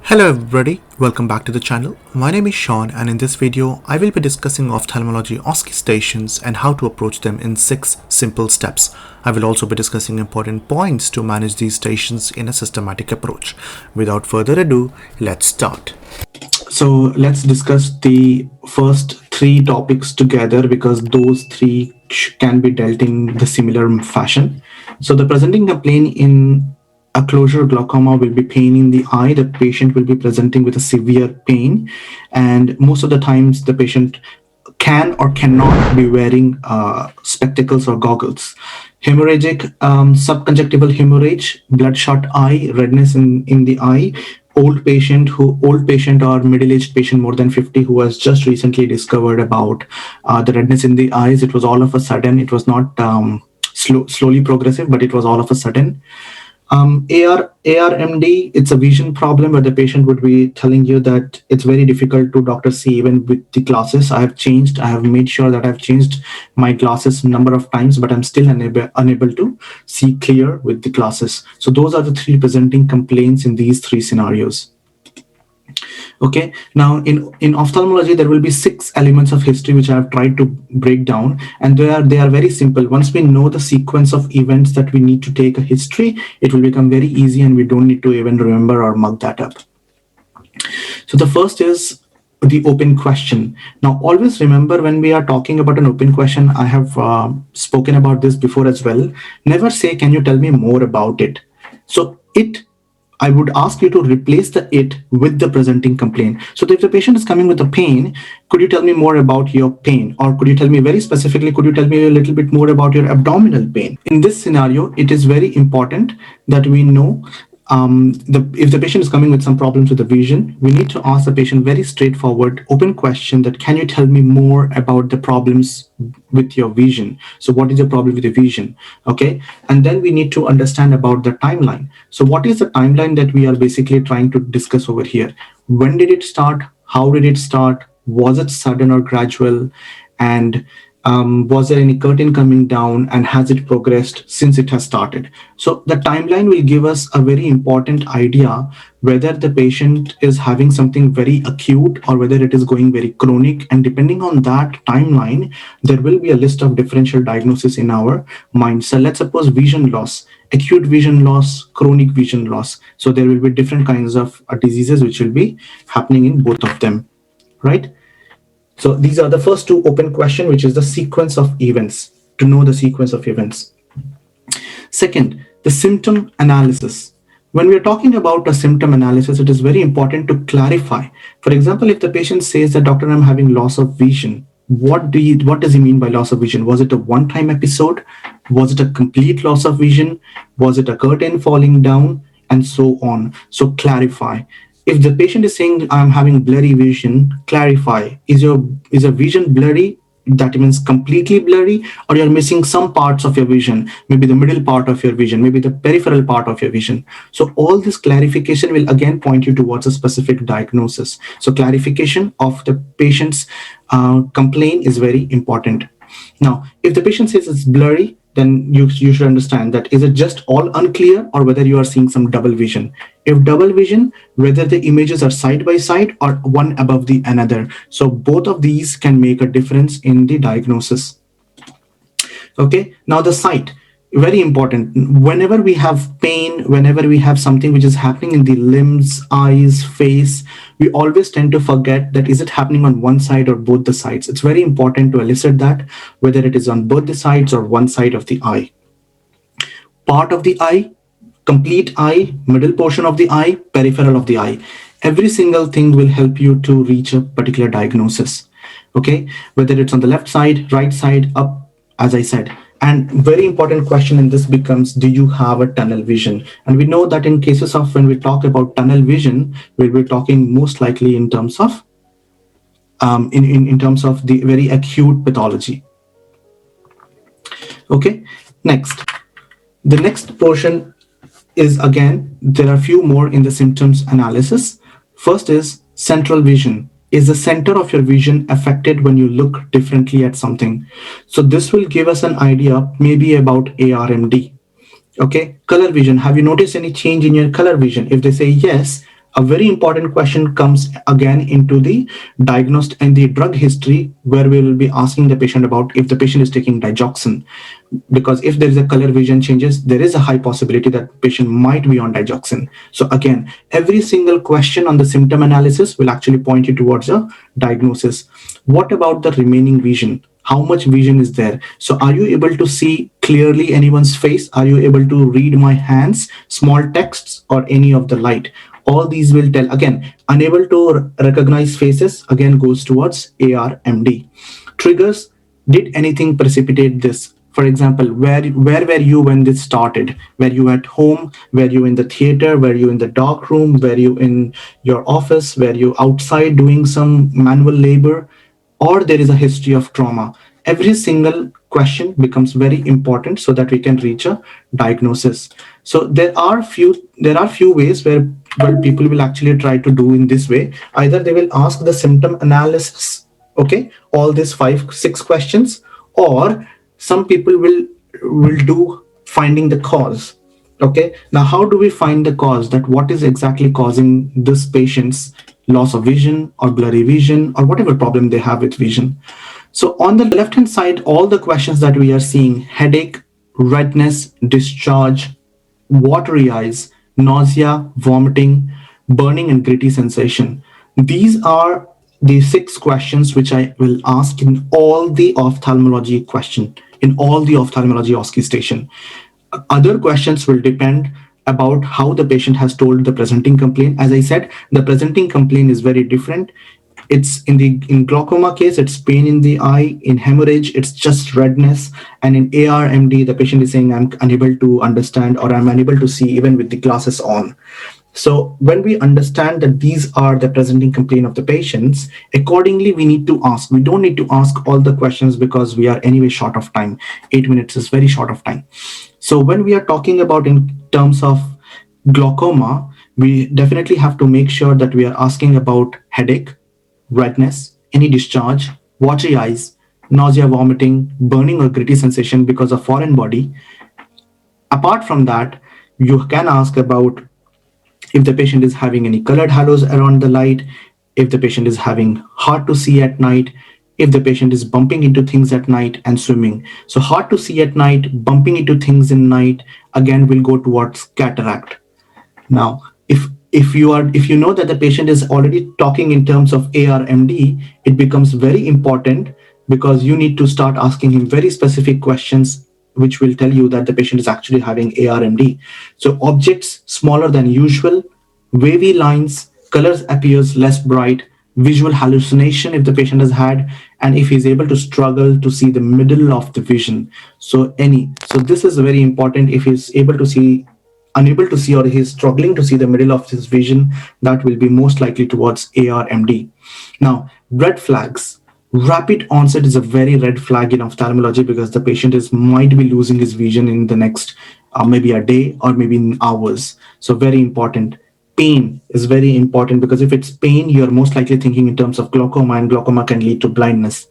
Hello everybody, welcome back to the channel. My name is Sean and in this video I will be discussing ophthalmology OSCE stations and how to approach them in 6 simple steps. I will also be discussing important points to manage these stations in a systematic approach. Without further ado, let's start. So let's discuss the first 3 topics together because those 3 can be dealt in the similar fashion. So the presenting complaint in a closure glaucoma will be pain in the eye. The patient will be presenting with a severe pain, and most of the times the patient can or cannot be wearing spectacles or goggles. Hemorrhagic subconjunctival hemorrhage, bloodshot eye, redness in the eye. Old patient or middle-aged patient more than 50 who has just recently discovered about the redness in the eyes. It was all of a sudden. It was not slowly progressive, but it was all of a sudden. ARMD, it's a vision problem where the patient would be telling you that it's very difficult to doctor see even with the glasses. I have made sure that I've changed my glasses a number of times, but I'm still unable to see clear with the glasses. So those are the 3 presenting complaints in these 3 scenarios. Okay, now in ophthalmology there will be 6 elements of history which I have tried to break down, and they are very simple. Once we know the sequence of events that we need to take a history, it will become very easy and we don't need to even remember or mug that up. So the first is the open question. Now always remember, when we are talking about an open question, I have spoken about this before as well, never say can you tell me more about it. So I would ask you to replace the it with the presenting complaint. So if the patient is coming with a pain, could you tell me more about your pain? Or could you tell me very specifically, could you tell me a little bit more about your abdominal pain? In this scenario, it is very important that we know if the patient is coming with some problems with the vision, we need to ask the patient very straightforward, open question that can you tell me more about the problems with your vision? So what is the problem with the vision? Okay, and then we need to understand about the timeline. So what is the timeline that we are basically trying to discuss over here? When did it start? How did it start? Was it sudden or gradual? And was there any curtain coming down, and has it progressed since it has started? So the timeline will give us a very important idea whether the patient is having something very acute or whether it is going very chronic, and depending on that timeline there will be a list of differential diagnosis in our mind. So let's suppose vision loss, acute vision loss, chronic vision loss. So there will be different kinds of diseases which will be happening in both of them, right? So these are the first 2 open questions, which is the sequence of events, to know the sequence of events. Second, the symptom analysis. When we are talking about a symptom analysis, it is very important to clarify. For example, if the patient says that, doctor, I'm having loss of vision, what does he mean by loss of vision? Was it a one-time episode? Was it a complete loss of vision? Was it a curtain falling down? And so on. So clarify. If the patient is saying I'm having blurry vision, clarify. Is your vision blurry? That means completely blurry, or you're missing some parts of your vision, maybe the middle part of your vision, maybe the peripheral part of your vision. So all this clarification will again point you towards a specific diagnosis. So clarification of the patient's complaint is very important. Now, if the patient says it's blurry, then you should understand that is it just all unclear or whether you are seeing some double vision. If double vision, whether the images are side by side or one above the another. So both of these can make a difference in the diagnosis. Okay, now the sight, very important. Whenever we have pain, whenever we have something which is happening in the limbs, eyes, face, we always tend to forget that is it happening on one side or both the sides. It's very important to elicit that, whether it is on both the sides or one side of the eye. Part of the eye, complete eye, middle portion of the eye, peripheral of the eye. Every single thing will help you to reach a particular diagnosis. Okay, whether it's on the left side, right side, up, as I said. And very important question in this becomes, do you have a tunnel vision? And we know that in cases of when we talk about tunnel vision, we'll be talking most likely in terms of in terms of the very acute pathology. Okay, next. The next portion is, again, there are a few more in the symptoms analysis. First is central vision. Is the center of your vision affected when you look differently at something? So this will give us an idea maybe about ARMD. Okay, color vision. Have you noticed any change in your color vision? If they say yes, A very important question comes again into the diagnosed and the drug history, where we will be asking the patient about if the patient is taking digoxin, because if there is a color vision changes, there is a high possibility that patient might be on digoxin. So again, every single question on the symptom analysis will actually point you towards a diagnosis. What about the remaining vision? How much vision is there? So are you able to see clearly anyone's face? Are you able to read my hands, small texts, or any of the light? All these will tell. Again, unable to recognize faces again goes towards ARMD. Triggers: did anything precipitate this? For example, where were you when this started? Were you at home? Were you in the theater? Were you in the dark room? Were you in your office? Were you outside doing some manual labor? Or there is a history of trauma? Every single question becomes very important so that we can reach a diagnosis. So there are few ways where people will actually try to do in this way. Either they will ask the symptom analysis, okay, all these 5 6 questions, or some people will do finding the cause. Okay, now how do we find the cause, that what is exactly causing this patient's loss of vision or blurry vision or whatever problem they have with vision? So on the left hand side, all the questions that we are seeing: headache, redness, discharge, watery eyes, nausea, vomiting, burning, and gritty sensation. These are the 6 questions which I will ask in all the ophthalmology question, in all the ophthalmology OSCE station. Other questions will depend about how the patient has told the presenting complaint. As I said, the presenting complaint is very different. It's in glaucoma case, it's pain in the eye. In hemorrhage, it's just redness. And in ARMD, the patient is saying, I'm unable to understand, or I'm unable to see even with the glasses on. So when we understand that these are the presenting complaint of the patients, accordingly we need to ask. We don't need to ask all the questions because we are anyway short of time. 8 minutes is very short of time. So when we are talking about in terms of glaucoma, we definitely have to make sure that we are asking about headache, redness, any discharge, watery eyes, nausea, vomiting, burning or gritty sensation because of foreign body. Apart from that, you can ask about if the patient is having any colored halos around the light, if the patient is having hard to see at night, if the patient is bumping into things at night, and swimming. So hard to see at night, bumping into things in night, again will go towards cataract. Now, if you know that the patient is already talking in terms of ARMD, it becomes very important, because you need to start asking him very specific questions which will tell you that the patient is actually having ARMD. So objects smaller than usual, wavy lines, colors appears less bright, visual hallucination if the patient has had, and if he's able to struggle to see the middle of the vision. So this is very important. If he's able to see unable to see, or he's struggling to see the middle of his vision, that will be most likely towards ARMD. Now, red flags. Rapid onset is a very red flag in ophthalmology, because the patient is might be losing his vision in the next maybe a day or maybe in hours. So very important. Pain is very important, because if it's pain, you're most likely thinking in terms of glaucoma, and glaucoma can lead to blindness.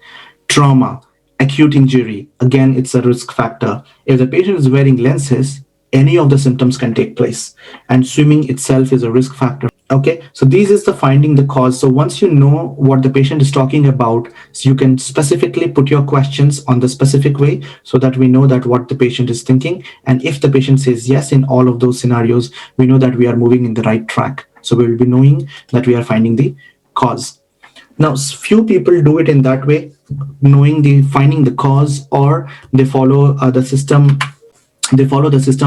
Trauma, acute injury, again, it's a risk factor. If the patient is wearing lenses, any of the symptoms can take place, and swimming itself is a risk factor. Okay, so this is the finding the cause. So once you know what the patient is talking about, so you can specifically put your questions on the specific way, so that we know that what the patient is thinking. And if the patient says yes in all of those scenarios, we know that we are moving in the right track. So we will be knowing that we are finding the cause. Now, few people do it in that way, knowing the finding the cause, or they follow the system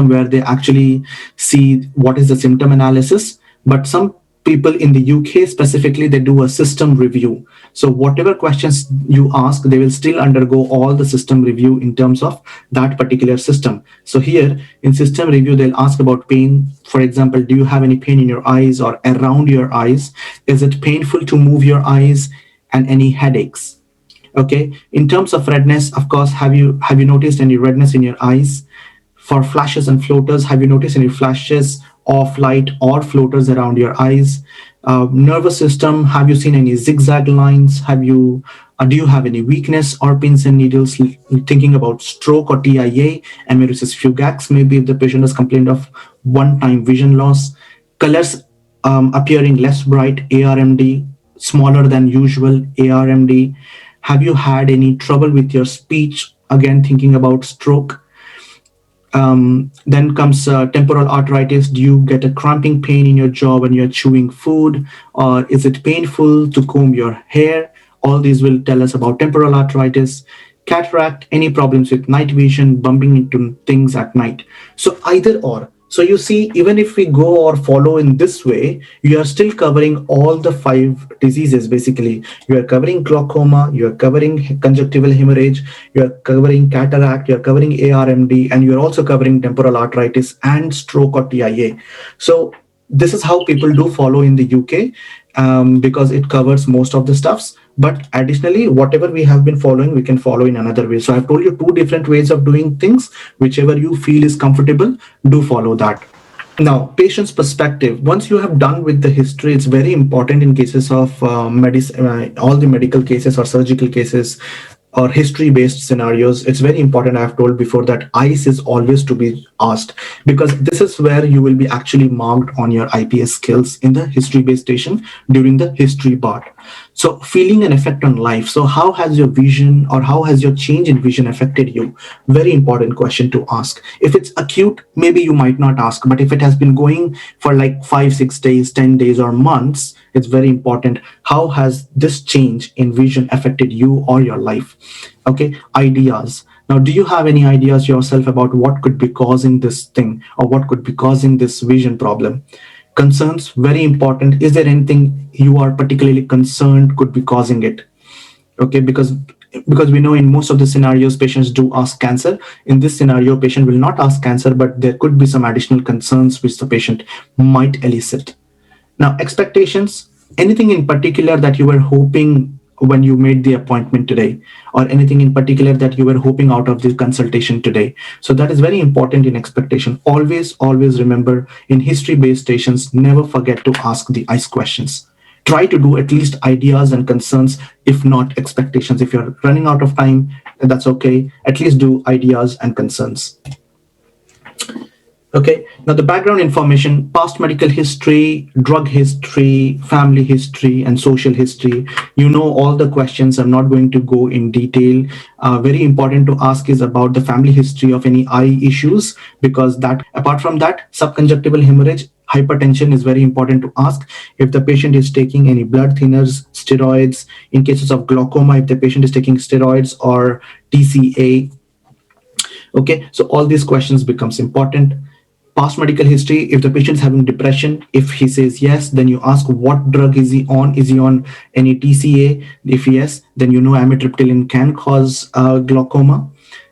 where they actually see what is the symptom analysis. But some people in the UK specifically, they do a system review. So whatever questions you ask, they will still undergo all the system review in terms of that particular system. So here in system review, they'll ask about pain. For example, do you have any pain in your eyes or around your eyes? Is it painful to move your eyes? And any headaches? Okay, in terms of redness, of course, have you noticed any redness in your eyes? For flashes and floaters, have you noticed any flashes of light or floaters around your eyes? Nervous system, have you seen any zigzag lines? Do you have any weakness or pins and needles? Thinking about stroke or TIA, emesis fugax, maybe if the patient has complained of one-time vision loss. Colors appearing less bright, ARMD, smaller than usual, ARMD. Have you had any trouble with your speech? Again, thinking about stroke. Then comes temporal arthritis. Do you get a cramping pain in your jaw when you're chewing food? Or is it painful to comb your hair? All these will tell us about temporal arthritis. Cataract, any problems with night vision, bumping into things at night. So either or. So you see, even if we go or follow in this way, you are still covering all the five diseases basically. You are covering glaucoma, you are covering conjunctival hemorrhage, you are covering cataract, you are covering ARMD, and you are also covering temporal arthritis and stroke or TIA. So this is how people do follow in the UK, because it covers most of the stuffs. But additionally, whatever we have been following, we can follow in another way. So I've told you two different ways of doing things. Whichever you feel is comfortable, do follow that. Now, patient's perspective. Once you have done with the history, it's very important in cases of all the medical cases or surgical cases or history-based scenarios. It's very important. I've told before that ICE is always to be asked, because this is where you will be actually marked on your IPS skills in the history-based station during the history part. So feeling an effect on life. So how has your vision or how has your change in vision affected you? Very important question to ask. If it's acute, maybe you might not ask, but if it has been going for like 5, 6 days, 10 days or months, it's very important. How has this change in vision affected you or your life? Okay, ideas. Now, do you have any ideas yourself about what could be causing this thing or what could be causing this vision problem? Concerns, very important. Is there anything you are particularly concerned could be causing it? Okay, because we know in most of the scenarios patients do ask cancer. In this scenario, patient will not ask cancer, but there could be some additional concerns which the patient might elicit. Now, expectations, anything in particular that you were hoping when you made the appointment today, or anything in particular that you were hoping out of the consultation today. So that is very important in expectation. Always remember, in history-based stations, never forget to ask the ICE questions. Try to do at least ideas and concerns, if not expectations. If you're running out of time, that's okay. At least do ideas and concerns. Okay, now the background information: past medical history, drug history, family history, and social history. You know all the questions. I'm not going to go in detail. Very important to ask is about the family history of any eye issues, because that, apart from that, subconjunctival hemorrhage, hypertension is very important to ask. If the patient is taking any blood thinners, steroids, in cases of glaucoma, if the patient is taking steroids or TCA. Okay, so all these questions becomes important. Past medical history: if the patient is having depression, if he says yes, then you ask what drug is he on. Is he on any TCA? If yes, then you know amitriptyline can cause glaucoma,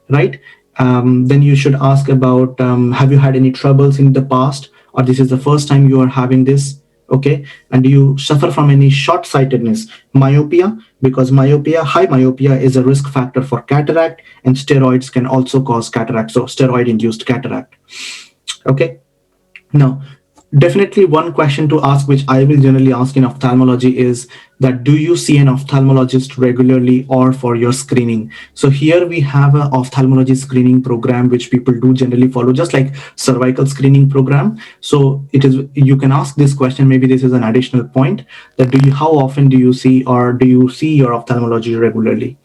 right? Then you should ask about, have you had any troubles in the past, or this is the first time you are having this? Okay, and do you suffer from any short-sightedness, myopia? Because myopia, high myopia, is a risk factor for cataract, and steroids can also cause cataract, so steroid-induced cataract. Okay, now definitely one question to ask, which I will generally ask in ophthalmology, is that do you see an ophthalmologist regularly or for your screening? So here we have an ophthalmology screening program which people do generally follow, just like cervical screening program. So it is, you can ask this question. Maybe this is an additional point, that do you, how often do you see, or do you see your ophthalmology regularly?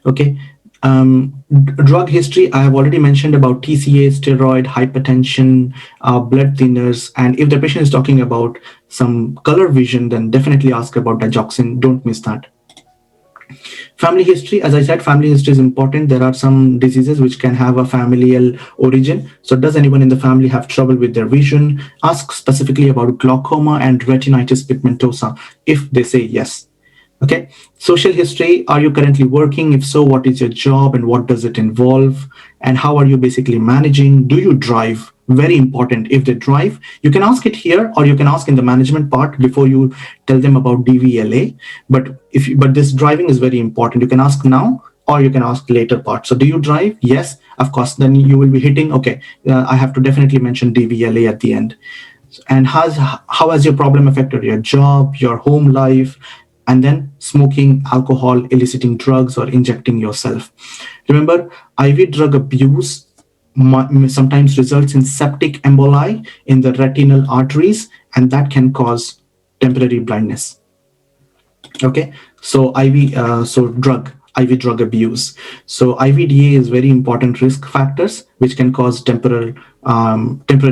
Okay. Drug history, I have already mentioned about TCA, steroid, hypertension, blood thinners. And if the patient is talking about some color vision, then definitely ask about digoxin. Don't miss that. Family history, as I said, family history is important. There are some diseases which can have a familial origin. So does anyone in the family have trouble with their vision? Ask specifically about glaucoma and retinitis pigmentosa if they say yes. Okay, social history: are you currently working? If so, what is your job and what does it involve? And how are you basically managing? Do you drive? Very important. If they drive, you can ask it here, or you can ask in the management part before you tell them about DVLA. But this driving is very important. You can ask now, or you can ask later part. So do you drive? Yes, of course. Then you will be hitting, okay, I have to definitely mention DVLA at the end. And how has your problem affected your job, your home life? And then smoking, alcohol, eliciting drugs, or injecting yourself. Remember, IV drug abuse sometimes results in septic emboli in the retinal arteries, and that can cause temporary blindness. Okay, so IV drug abuse. So IVDA is very important risk factors which can cause temporary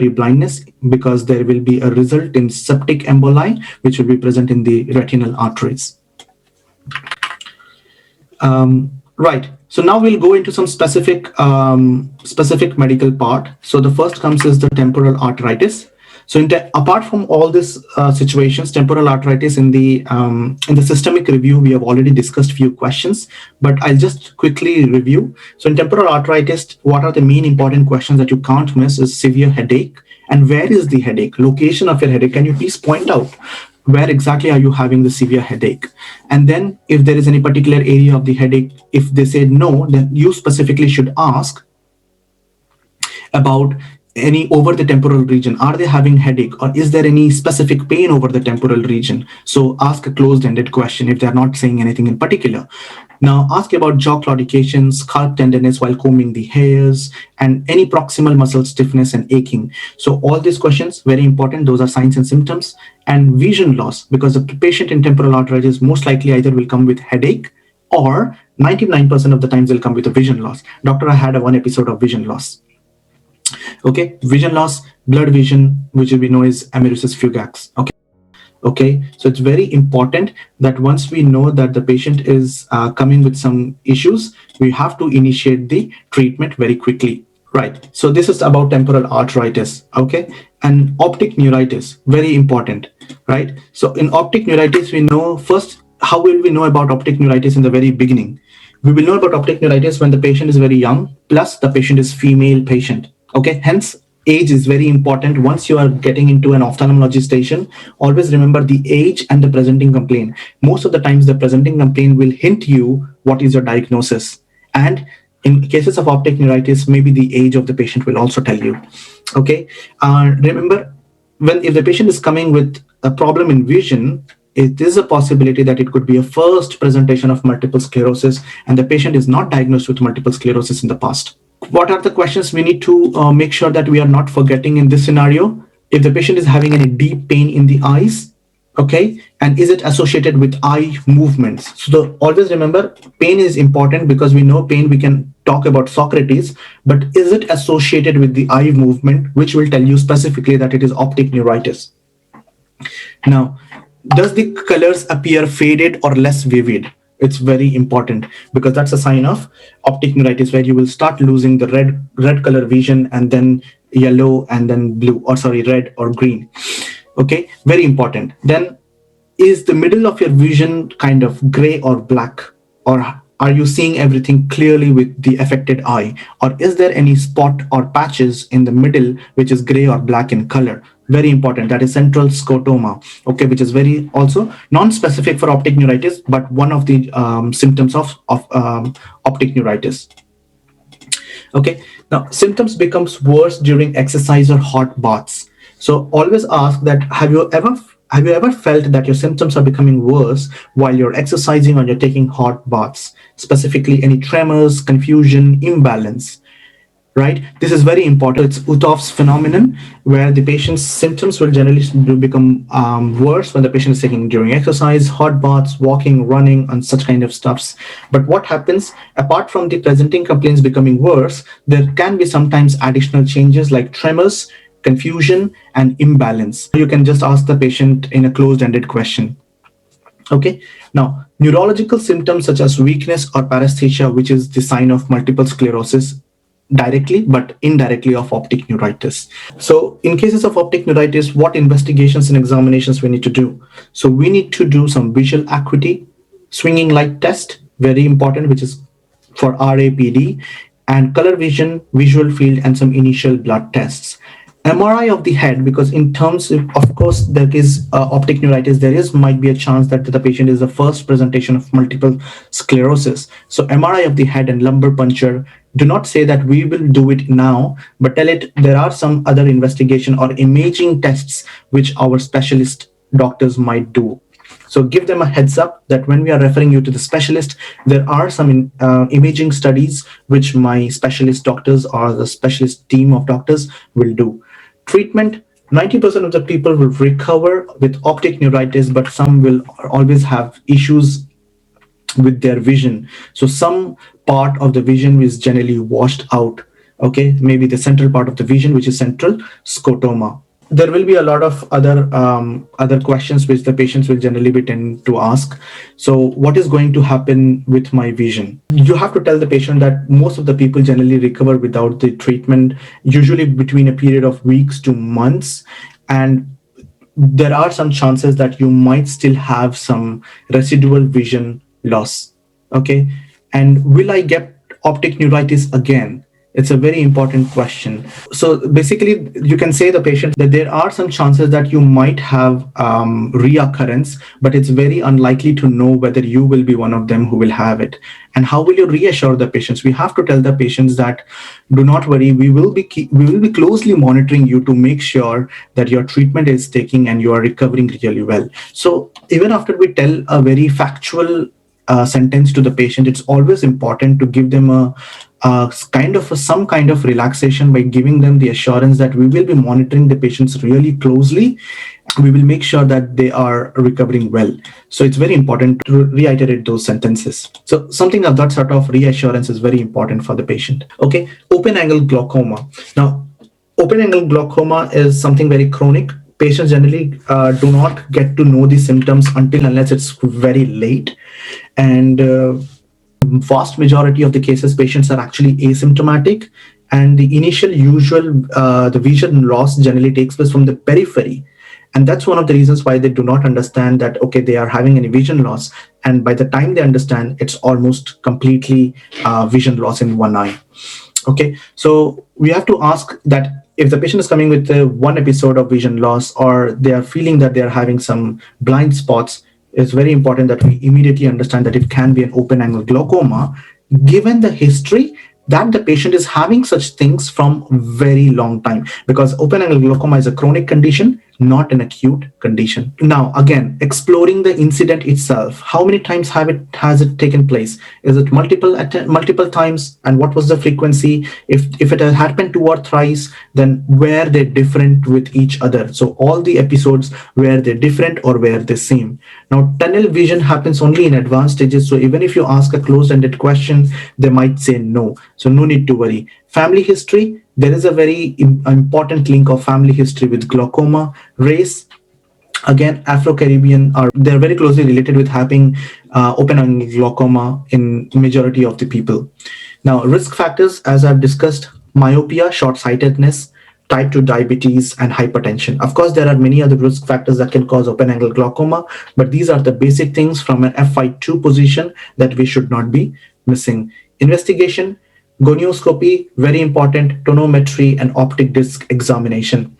blindness, because there will be a result in septic emboli which will be present in the retinal arteries. Right. So now we'll go into some specific medical part. So the first comes is the temporal arthritis. So apart from all these situations, temporal arthritis in the systemic review, we have already discussed few questions, but I'll just quickly review. So in temporal arthritis, what are the main important questions that you can't miss is severe headache, and where is the headache, location of your headache. Can you please point out where exactly are you having the severe headache? And then if there is any particular area of the headache, if they say no, then you specifically should ask about any over the temporal region. Are they having headache, or is there any specific pain over the temporal region? So ask a closed-ended question if they're not saying anything in particular. Now ask about jaw claudication, scalp tenderness while combing the hairs, and any proximal muscle stiffness and aching. So all these questions, very important. Those are signs and symptoms. And vision loss, because the patient in temporal arthritis most likely either will come with headache, or 99% of the times they'll come with a vision loss. Doctor, I had one episode of vision loss. Okay, vision loss, blurred vision, which we know is emesis fugax. Okay, so it's very important that once we know that the patient is coming with some issues, we have to initiate the treatment very quickly. Right, so this is about temporal arthritis. Okay, and optic neuritis, very important. Right, so in optic neuritis, we know first, how will we know about optic neuritis in the very beginning? We will know about optic neuritis when the patient is very young, plus the patient is female patient. Okay, hence age is very important. Once you are getting into an ophthalmology station, always remember the age and the presenting complaint. Most of the times the presenting complaint will hint you what is your diagnosis, and in cases of optic neuritis, maybe the age of the patient will also tell you. Okay, remember, if the patient is coming with a problem in vision, it is a possibility that it could be a first presentation of multiple sclerosis, and the patient is not diagnosed with multiple sclerosis in the past. What are the questions we need to make sure that we are not forgetting in this scenario? If the patient is having any deep pain in the eyes, okay, and is it associated with eye movements? So always remember, pain is important, because we know pain, we can talk about Socrates, but is it associated with the eye movement, which will tell you specifically that it is optic neuritis. Now, does the colors appear faded or less vivid? It's very important, because that's a sign of optic neuritis, where you will start losing the red color vision, and then yellow, and then blue, or sorry, red or green. Okay, very important. Then, is the middle of your vision kind of gray or black, or are you seeing everything clearly with the affected eye, or is there any spot or patches in the middle which is gray or black in color? Very important. That is central scotoma. Okay, which is very also non-specific for optic neuritis, but one of the symptoms of optic neuritis. Okay, now symptoms becomes worse during exercise or hot baths. So always ask that, have you ever felt that your symptoms are becoming worse while you're exercising or you're taking hot baths? Specifically, any tremors, confusion, imbalance. Right, this is very important. It's Utov's phenomenon, where the patient's symptoms will generally become worse when the patient is taking during exercise, hot baths, walking, running, and such kind of stuffs. But what happens, apart from the presenting complaints becoming worse, there can be sometimes additional changes like tremors, confusion, and imbalance. You can just ask the patient in a closed-ended question. Okay, now neurological symptoms such as weakness or paresthesia, which is the sign of multiple sclerosis, directly but indirectly of optic neuritis. So in cases of optic neuritis, what investigations and examinations we need to do? So we need to do some visual acuity, swinging light test, very important, which is for RAPD, and color vision, visual field, and some initial blood tests. MRI of the head, because in terms of course, there is optic neuritis, might be a chance that the patient is the first presentation of multiple sclerosis. So MRI of the head and lumbar puncture, do not say that we will do it now, but tell it there are some other investigation or imaging tests which our specialist doctors might do. So give them a heads up that when we are referring you to the specialist, there are some imaging studies which my specialist doctors or the specialist team of doctors will do. Treatment, 90% of the people will recover with optic neuritis, but some will always have issues with their vision. So some part of the vision is generally washed out. Okay, maybe the central part of the vision, which is central scotoma. There will be a lot of other questions which the patients will generally be tend to ask. So what is going to happen with my vision? You have to tell the patient that most of the people generally recover without the treatment, usually between a period of weeks to months, and there are some chances that you might still have some residual vision loss. Okay, and will I get optic neuritis again? It's a very important question. So basically, you can say the patient that there are some chances that you might have reoccurrence, but it's very unlikely to know whether you will be one of them who will have it. And how will you reassure the patients? We have to tell the patients that do not worry, we will be closely monitoring you to make sure that your treatment is taking and you are recovering really well. So even after we tell a very factual sentence to the patient, it's always important to give them some kind of relaxation by giving them the assurance that we will be monitoring the patients really closely. We will make sure that they are recovering well. So it's very important to reiterate those sentences. So something of that sort of reassurance is very important for the patient. Okay, open angle glaucoma. Now, open angle glaucoma is something very chronic. Patients generally do not get to know the symptoms until unless it's very late. And vast majority of the cases, patients are actually asymptomatic. And the initial usual, the vision loss generally takes place from the periphery. And that's one of the reasons why they do not understand that, okay, they are having any vision loss. And by the time they understand, it's almost completely vision loss in one eye. Okay, so we have to ask that if the patient is coming with one episode of vision loss, or they are feeling that they are having some blind spots, it's very important that we immediately understand that it can be an open angle glaucoma, given the history that the patient is having such things from very long time, because open angle glaucoma is a chronic condition, not an acute condition. Now again, exploring the incident itself, how many times has it taken place? Is it multiple times, and what was the frequency? If it has happened two or thrice, then were they different with each other? So all the episodes, were they different or were they same? Now tunnel vision happens only in advanced stages, so even if you ask a closed-ended question, they might say no. So no need to worry. Family history, there is a very important link of family history with glaucoma. Race, again, Afro-Caribbean, are they're very closely related with having open angle glaucoma in majority of the people. Now risk factors, as I've discussed, myopia, short-sightedness, type 2 diabetes, and hypertension. Of course, there are many other risk factors that can cause open angle glaucoma, but these are the basic things from an FI2 position that we should not be missing. Investigation, gonioscopy, very important, tonometry, and optic disc examination.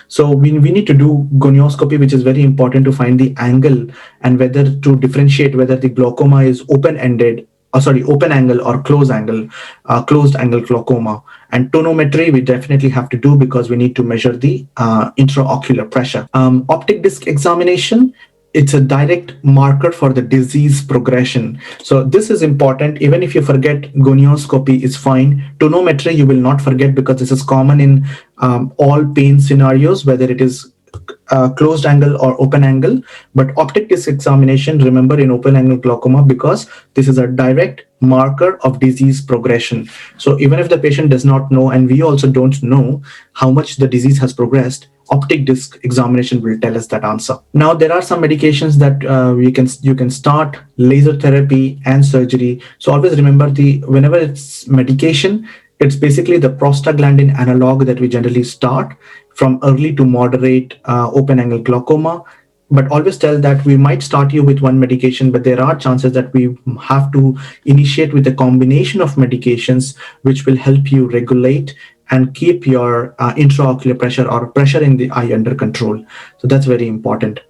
So we need to do gonioscopy, which is very important to find the angle and whether to differentiate whether the glaucoma is open-ended, open angle or closed angle glaucoma. And tonometry we definitely have to do because we need to measure the intraocular pressure. Optic disc examination, it's a direct marker for the disease progression. So this is important. Even if you forget gonioscopy is fine. Tonometry you will not forget because this is common in all pain scenarios, whether it is closed angle or open angle. But optic disc examination, remember, in open angle glaucoma, because this is a direct marker of disease progression. So even if the patient does not know, and we also don't know how much the disease has progressed, optic disc examination will tell us that answer. Now there are some medications that you can start: laser therapy and surgery. So always remember, whenever it's medication, it's basically the prostaglandin analog that we generally start from early to moderate open angle glaucoma. But always tell that we might start you with one medication, but there are chances that we have to initiate with a combination of medications which will help you regulate and keep your intraocular pressure or pressure in the eye under control. So that's very important.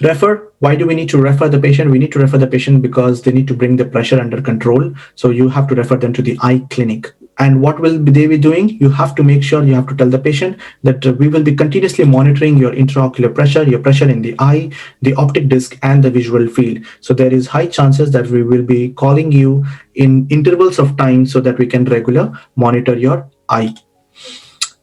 Refer. Why do we need to refer the patient? We need to refer the patient because they need to bring the pressure under control. So you have to refer them to the eye clinic. And what will they be doing? You have to make sure, you have to tell the patient that we will be continuously monitoring your intraocular pressure, your pressure in the eye, the optic disc, and the visual field. So there is high chances that we will be calling you in intervals of time so that we can regular monitor your eye.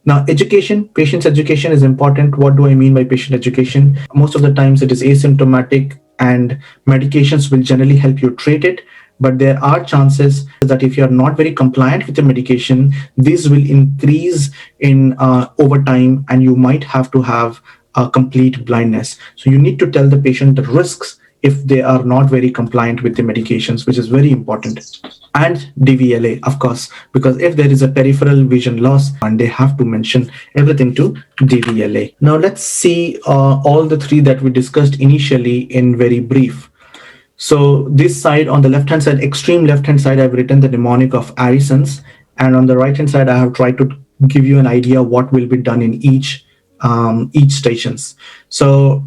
Now, education, patient's education is important. What do I mean by patient education? Most of the times it is asymptomatic and medications will generally help you treat it. But there are chances that if you are not very compliant with the medication, this will increase in over time and you might have to have a complete blindness. So you need to tell the patient the risks if they are not very compliant with the medications, which is very important. And DVLA, of course, because if there is a peripheral vision loss, and they have to mention everything to DVLA. Now let's see all the three that we discussed initially in very brief. So this side, on the left hand side, extreme left hand side, I've written the mnemonic of Addison's, and on the right hand side I have tried to give you an idea what will be done in each stations. So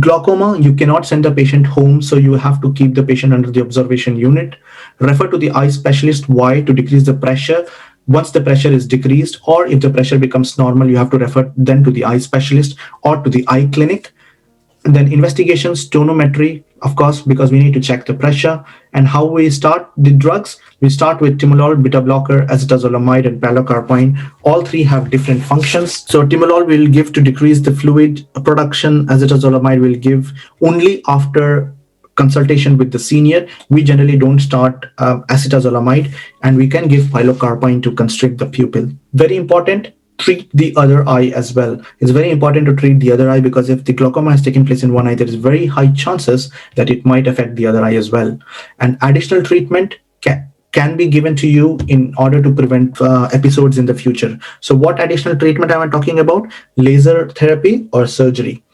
glaucoma, you cannot send the patient home, so you have to keep the patient under the observation unit. Refer to the eye specialist. Why? To decrease the pressure. Once the pressure is decreased, or if the pressure becomes normal, you have to refer then to the eye specialist or to the eye clinic. And then investigations, tonometry, of course, because we need to check the pressure. And how we start the drugs, we start with timolol, beta blocker, acetazolamide, and pilocarpine. All three have different functions. So timolol will give to decrease the fluid production. Acetazolamide will give only after consultation with the senior. We generally don't start acetazolamide, and we can give pilocarpine to constrict the pupil. Very important, treat the other eye as well. It's very important to treat the other eye, because if the glaucoma has taken place in one eye, there is very high chances that it might affect the other eye as well. And additional treatment can be given to you in order to prevent episodes in the future. So what additional treatment am I talking about? Laser therapy or surgery.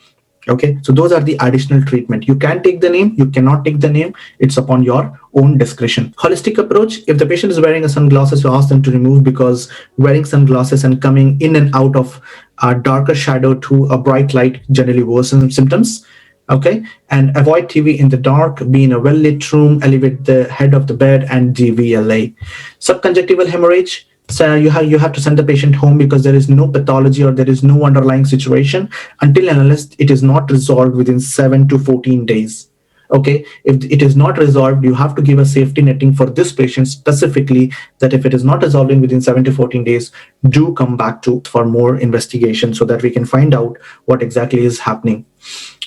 Okay, so those are the additional treatment. You can take the name, you cannot take the name. It's upon your own discretion. Holistic approach, if the patient is wearing a sunglasses, you ask them to remove, because wearing sunglasses and coming in and out of a darker shadow to a bright light generally worsens symptoms. Okay, and avoid TV in the dark, be in a well-lit room, elevate the head of the bed, and DVLA. Subconjunctival hemorrhage, so you have to send the patient home, because there is no pathology or there is no underlying situation until and unless it is not resolved within 7 to 14 days. Okay, if it is not resolved, you have to give a safety netting for this patient specifically, that if it is not resolving within 7 to 14 days, do come back to for more investigation so that we can find out what exactly is happening.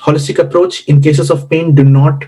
Holistic approach, in cases of pain, do not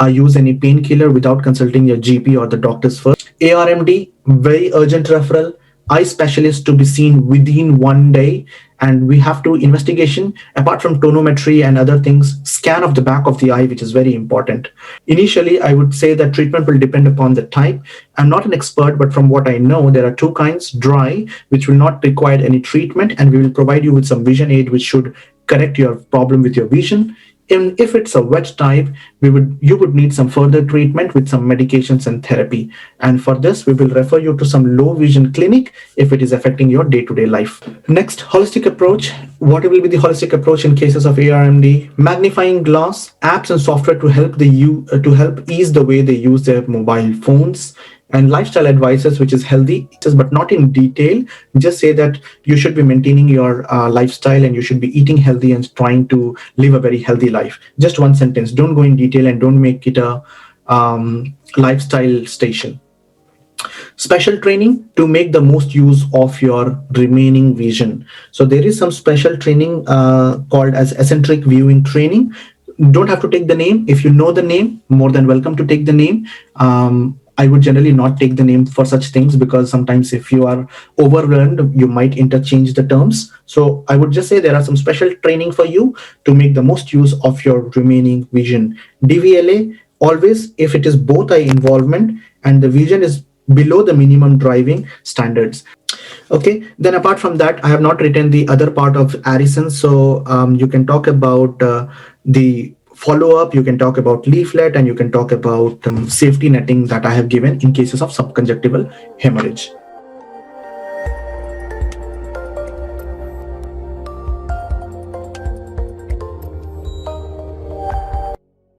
use any painkiller without consulting your GP or the doctors first. ARMD, very urgent referral, eye specialist to be seen within 1 day. And we have to investigation, apart from tonometry and other things, scan of the back of the eye, which is very important. Initially, I would say that treatment will depend upon the type. I'm not an expert, but from what I know, there are two kinds: dry, which will not require any treatment, and we will provide you with some vision aid, which should correct your problem with your vision. And if it's a wet type, you would need some further treatment with some medications and therapy. And for this, we will refer you to some low vision clinic if it is affecting your day-to-day life. Next, holistic approach. What will be the holistic approach in cases of ARMD? Magnifying glass, apps and software to help ease the way they use their mobile phones, and lifestyle advices, which is healthy, but not in detail. Just say that you should be maintaining your lifestyle and you should be eating healthy and trying to live a very healthy life. Just one sentence. Don't go in detail and don't make it a lifestyle station. Special training to make the most use of your remaining vision. So there is some special training called as eccentric viewing training. Don't have to take the name. If you know the name, more than welcome to take the name. I would generally not take the name for such things, because sometimes if you are overwhelmed, you might interchange the terms. So I would just say there are some special training for you to make the most use of your remaining vision. DVLA, always if it is both eye involvement and the vision is below the minimum driving standards. Okay, then apart from that, I have not written the other part of Addison. So you can talk about the follow-up, you can talk about leaflet, and you can talk about safety netting that I have given in cases of subconjunctival hemorrhage.